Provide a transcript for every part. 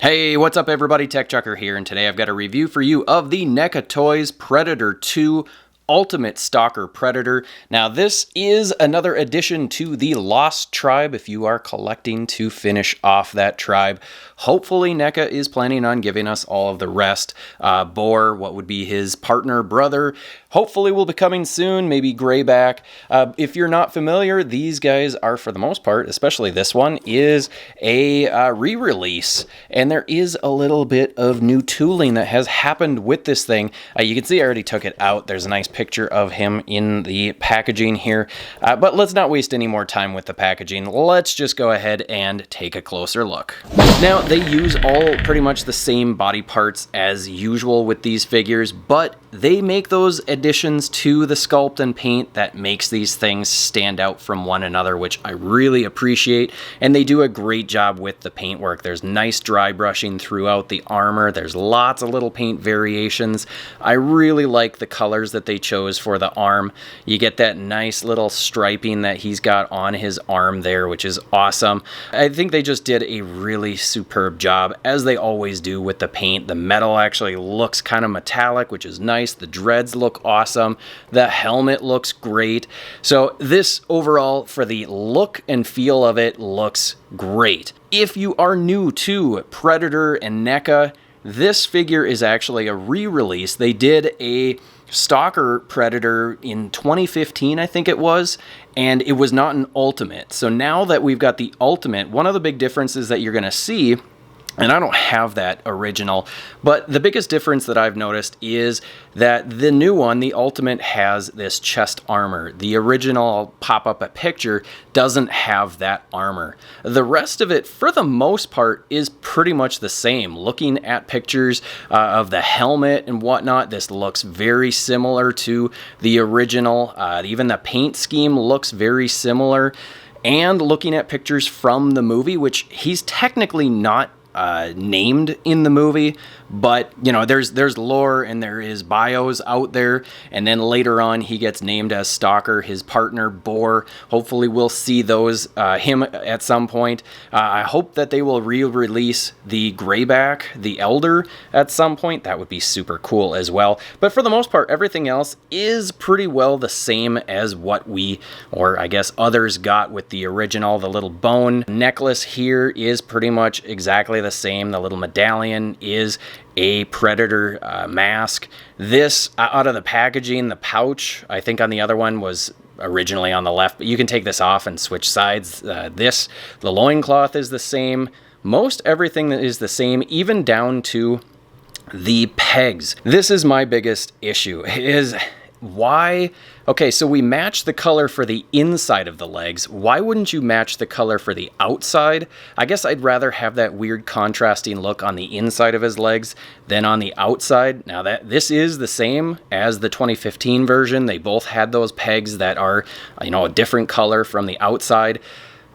Hey, what's up everybody? TechChucker here, and today I've got a review for you of the Neca Toys Predator 2 Ultimate Stalker Predator. Now this is another addition to the Lost Tribe if you are collecting to finish off that tribe. Hopefully Neca is planning on giving us all of the rest. Boar, what would be his partner, brother, hopefully will be coming soon, maybe Grayback. If you're not familiar, these guys are, for the most part, especially this one, is a re-release. And there is a little bit of new tooling that has happened with this thing. You can see I already took it out. There's a nice picture of him in the packaging here. But let's not waste any more time with the packaging. Let's just go ahead and take a closer look. Now, they use all pretty much the same body parts as usual with these figures, but they make those additions to the sculpt and paint that makes these things stand out from one another, which I really appreciate. And they do a great job with the paintwork. There's nice dry brushing throughout the armor. There's lots of little paint variations. I really like the colors that they chose for the arm. You get that nice little striping that he's got on his arm there, which is awesome. I think they just did a really superb job, as they always do with the paint. The metal actually looks kind of metallic, which is nice. The dreads look awesome. The helmet looks great. So this overall, for the look and feel of it, looks great. If you are new to Predator and Neca, this figure is actually a re-release. They did a Stalker Predator in 2015, I think it was, and it was not an Ultimate. So now that we've got the Ultimate, one of the big differences that you're going to see, and I don't have that original, but the biggest difference that I've noticed is that the new one, the Ultimate, has this chest armor. The original, I'll pop up a picture, doesn't have that armor. The rest of it, for the most part, is pretty much the same. Looking at pictures of the helmet and whatnot, this looks very similar to the original. Even the paint scheme looks very similar. And looking at pictures from the movie, which he's technically not named in the movie, but you know, there's lore and there is bios out there, and then later on he gets named as Stalker. His partner Boar, hopefully we'll see those him at some point. I hope that they will re-release the Grayback, the Elder, at some point. That would be super cool as well. But for the most part, everything else is pretty well the same as what we, or I guess others, got with the original. The little bone necklace here is pretty much exactly the same. The little medallion is a Predator mask. This, out of the packaging, the pouch, I think on the other one was originally on the left, but you can take this off and switch sides. The loincloth is the same. Most everything that is the same, even down to the pegs. This is my biggest issue, is why? Okay, so we match the color for the inside of the legs. Why wouldn't you match the color for the outside? I guess I'd rather have that weird contrasting look on the inside of his legs than on the outside. Now that this is the same as the 2015 version. They both had those pegs that are, you know, a different color from the outside,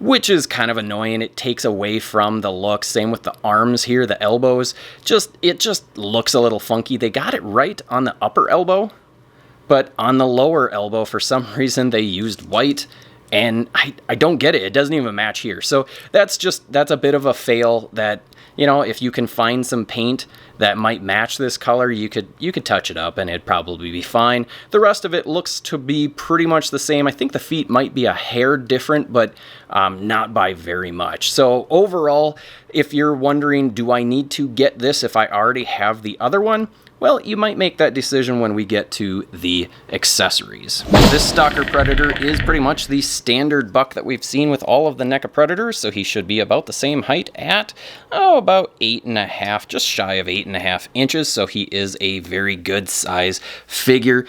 which is kind of annoying. It takes away from the look. Same with the arms here, the elbows. It just looks a little funky. They got it right on the upper elbow, but on the lower elbow, for some reason, they used white, and I don't get it. It doesn't even match here. So that's a bit of a fail that, you know, if you can find some paint that might match this color, you could touch it up and it'd probably be fine. The rest of it looks to be pretty much the same. I think the feet might be a hair different, but not by very much. So overall, if you're wondering, do I need to get this if I already have the other one? Well, you might make that decision when we get to the accessories. This Stalker Predator is pretty much the standard buck that we've seen with all of the Neca Predators, so he should be about the same height at, about 8.5, just shy of 8.5 inches, so he is a very good size figure.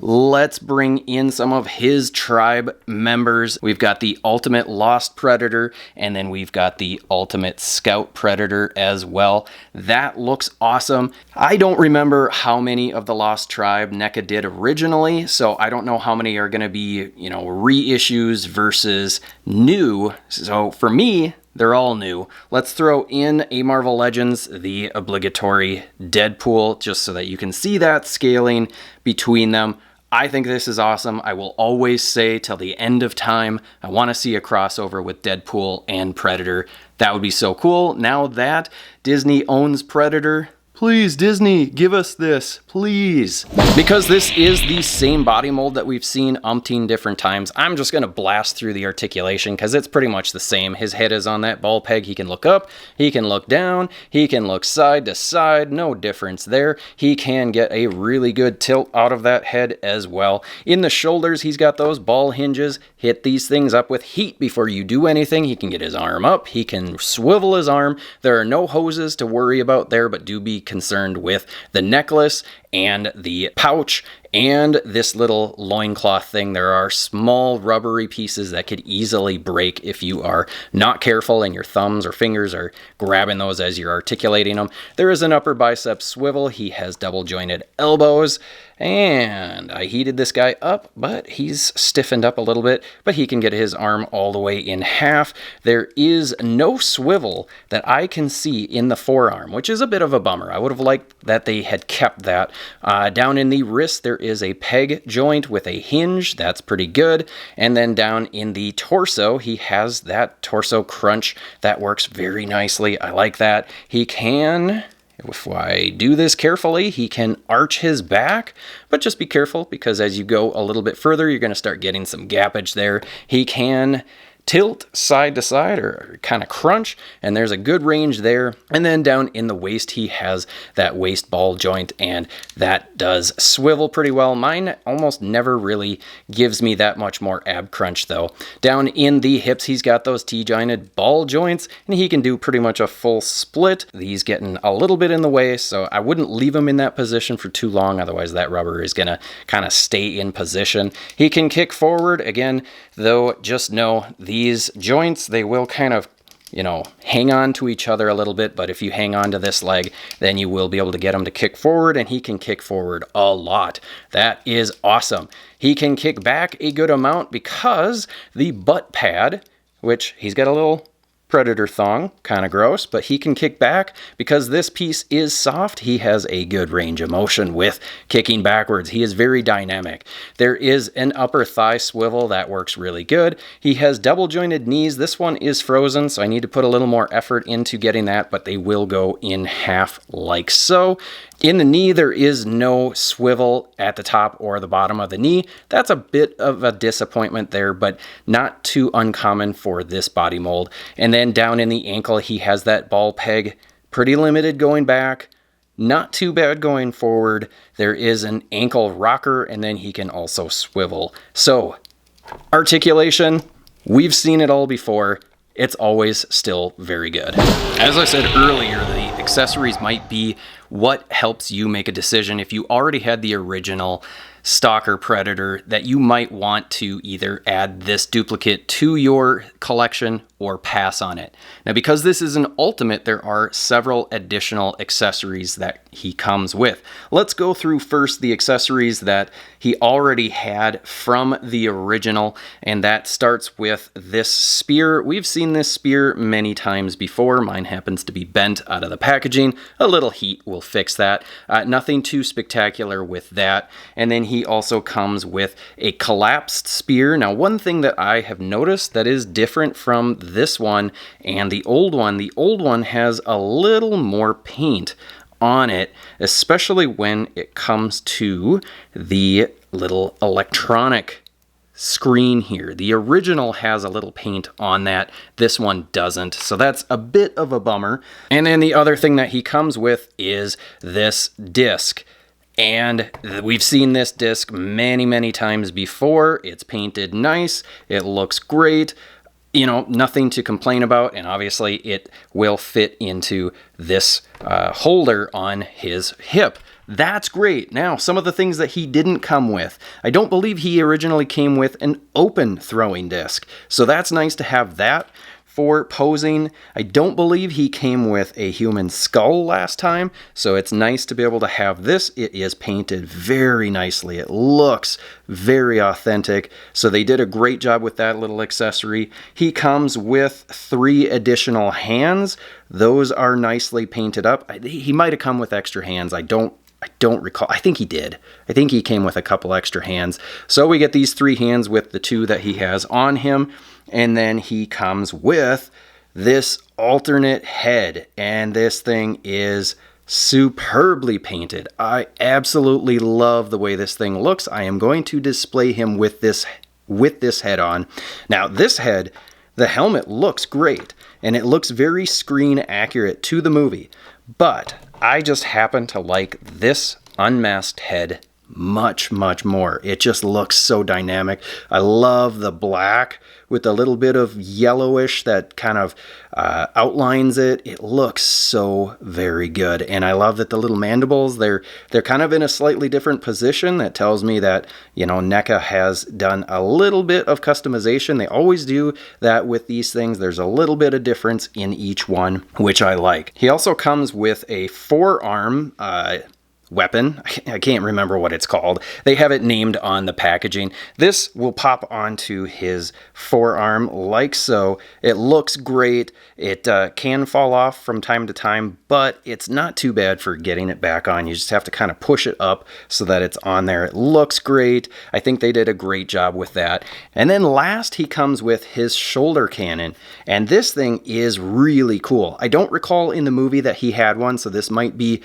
Let's bring in some of his tribe members. We've got the Ultimate Lost Predator, and then we've got the Ultimate Scout Predator as well. That looks awesome. I don't remember how many of the Lost Tribe Neca did originally, so I don't know how many are going to be, you know, reissues versus new. So for me, they're all new. Let's throw in a Marvel Legends, the obligatory Deadpool, just so that you can see that scaling between them. I think this is awesome. I will always say till the end of time, I want to see a crossover with Deadpool and Predator. That would be so cool. Now that Disney owns Predator, please, Disney, give us this, please. Because this is the same body mold that we've seen umpteen different times, I'm just gonna blast through the articulation because it's pretty much the same. His head is on that ball peg. He can look up, he can look down, he can look side to side, no difference there. He can get a really good tilt out of that head as well. In the shoulders, he's got those ball hinges. Hit these things up with heat before you do anything. He can get his arm up, he can swivel his arm. There are no hoses to worry about there, but do be concerned with the necklace and the pouch and this little loincloth thing. There are small rubbery pieces that could easily break if you are not careful and your thumbs or fingers are grabbing those as you're articulating them. There is an upper bicep swivel. He has double jointed elbows, and I heated this guy up, but he's stiffened up a little bit, but he can get his arm all the way in half. There is no swivel that I can see in the forearm, which is a bit of a bummer. I would have liked that they had kept that. Down in the wrist, there is a peg joint with a hinge. That's pretty good. And then down in the torso, he has that torso crunch that works very nicely. I like that. He can, if I do this carefully, he can arch his back, but just be careful because as you go a little bit further, you're going to start getting some gappage there. He can tilt side to side or kind of crunch, and there's a good range there. And then down in the waist, he has that waist ball joint, and that does swivel pretty well. Mine almost never really gives me that much more ab crunch though. Down in the hips, he's got those T-jointed ball joints, and he can do pretty much a full split. He's getting a little bit in the way, so I wouldn't leave him in that position for too long, otherwise that rubber is gonna kind of stay in position. He can kick forward again, though just know these joints, they will kind of, hang on to each other a little bit, but if you hang on to this leg, then you will be able to get him to kick forward, and he can kick forward a lot. That is awesome. He can kick back a good amount because the butt pad, which he's got a little Predator thong, kind of gross, but he can kick back because this piece is soft. He has a good range of motion with kicking backwards. He is very dynamic. There is an upper thigh swivel that works really good. He has double jointed knees. This one is frozen, so I need to put a little more effort into getting that, but they will go in half like so. In the knee, there is no swivel at the top or the bottom of the knee. That's a bit of a disappointment there, but not too uncommon for this body mold. And then down in the ankle, he has that ball peg, pretty limited going back, not too bad going forward. There is an ankle rocker, and then he can also swivel. So, articulation, we've seen it all before. It's always still very good. As I said earlier, the accessories might be what helps you make a decision. If you already had the original Stalker Predator, that you might want to either add this duplicate to your collection or pass on it. Now, because this is an ultimate, there are several additional accessories that he comes with. Let's go through first the accessories that he already had from the original, and that starts with this spear. We've seen this spear many times before. Mine happens to be bent out of the packaging. A little heat will fix that. Nothing too spectacular with that. And then he also comes with a collapsed spear. Now, one thing that I have noticed that is different from this one and the old one has a little more paint on it, especially when it comes to the little electronic screen here. The original has a little paint on that. This one doesn't. So that's a bit of a bummer. And then the other thing that he comes with is this disc. And we've seen this disc many, many times before. It's painted nice. It looks great. Nothing to complain about. And obviously it will fit into this holder on his hip. That's great. Now, some of the things that he didn't come with. I don't believe he originally came with an open throwing disc. So that's nice to have that for posing. I don't believe he came with a human skull last time, so it's nice to be able to have this. It is painted very nicely. It looks very authentic, so they did a great job with that little accessory. He comes with 3 additional hands. Those are nicely painted up. He might have come with extra hands. I don't I don't recall. I think he did. I think he came with a couple extra hands. So we get these 3 hands with the 2 that he has on him. And then he comes with this alternate head. And this thing is superbly painted. I absolutely love the way this thing looks. I am going to display him with this head on. Now this head, the helmet looks great. And it looks very screen accurate to the movie. But I just happen to like this unmasked head much, much more. It just looks so dynamic. I love the black with a little bit of yellowish that kind of outlines it. It looks so very good. And I love that the little mandibles, they're kind of in a slightly different position. That tells me that, you know, Neca has done a little bit of customization. They always do that with these things. There's a little bit of difference in each one, which I like. He also comes with a forearm weapon. I can't remember what it's called. They have it named on the packaging. This will pop onto his forearm like so. It looks great. It can fall off from time to time, but it's not too bad for getting it back on. You just have to kind of push it up so that it's on there. It looks great. I think they did a great job with that. And then last, he comes with his shoulder cannon. And this thing is really cool. I don't recall in the movie that he had one, so this might be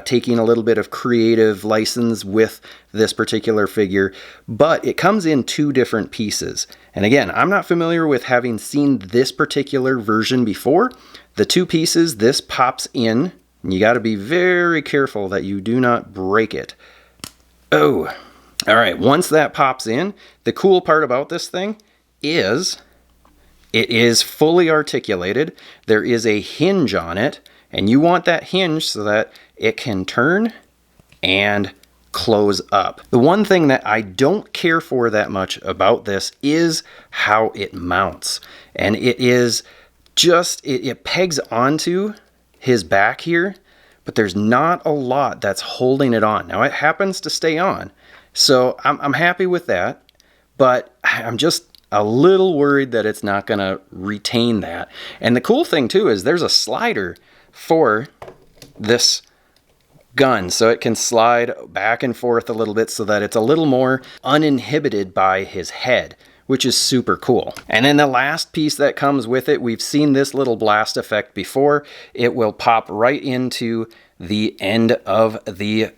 taking a little bit of creative license with this particular figure, but it comes in 2 different pieces. And again, I'm not familiar with having seen this particular version before. The 2 pieces, this pops in, and you got to be very careful that you do not break it. Oh, all right. Once that pops in, the cool part about this thing is it is fully articulated. There is a hinge on it, and you want that hinge so that it can turn and close up. The one thing that I don't care for that much about this is how it mounts. And it is just, it pegs onto his back here, but there's not a lot that's holding it on. Now it happens to stay on, so I'm happy with that, but I'm just a little worried that it's not gonna retain that. And the cool thing too is there's a slider for this gun, so it can slide back and forth a little bit so that it's a little more uninhibited by his head, which is super cool. And then the last piece that comes with it, we've seen this little blast effect before. It will pop right into the end of the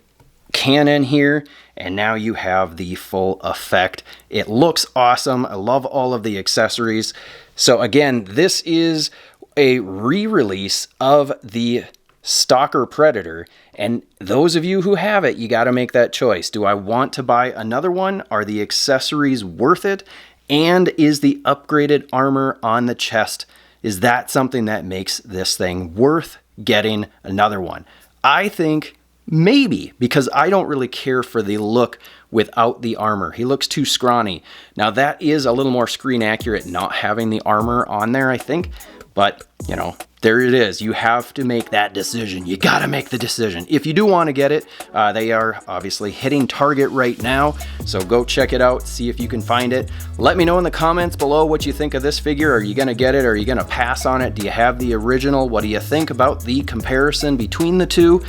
cannon here, and now you have the full effect. It looks awesome. I love all of the accessories. So again, this is a re-release of the STALKER Predator, and those of you who have it, you got to make that choice. Do I want to buy another one? Are the accessories worth it? And is the upgraded armor on the chest, is that something that makes this thing worth getting another one? I think maybe, because I don't really care for the look without the armor. He looks too scrawny. Now that is a little more screen accurate not having the armor on there, I think. But, you know, there it is. You have to make that decision. You got to make the decision. If you do want to get it, they are obviously hitting Target right now. So go check it out. See if you can find it. Let me know in the comments below what you think of this figure. Are you going to get it? Are you going to pass on it? Do you have the original? What do you think about the comparison between the two?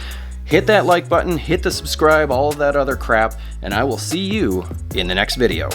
Hit that like button, hit the subscribe, all of that other crap, and I will see you in the next video.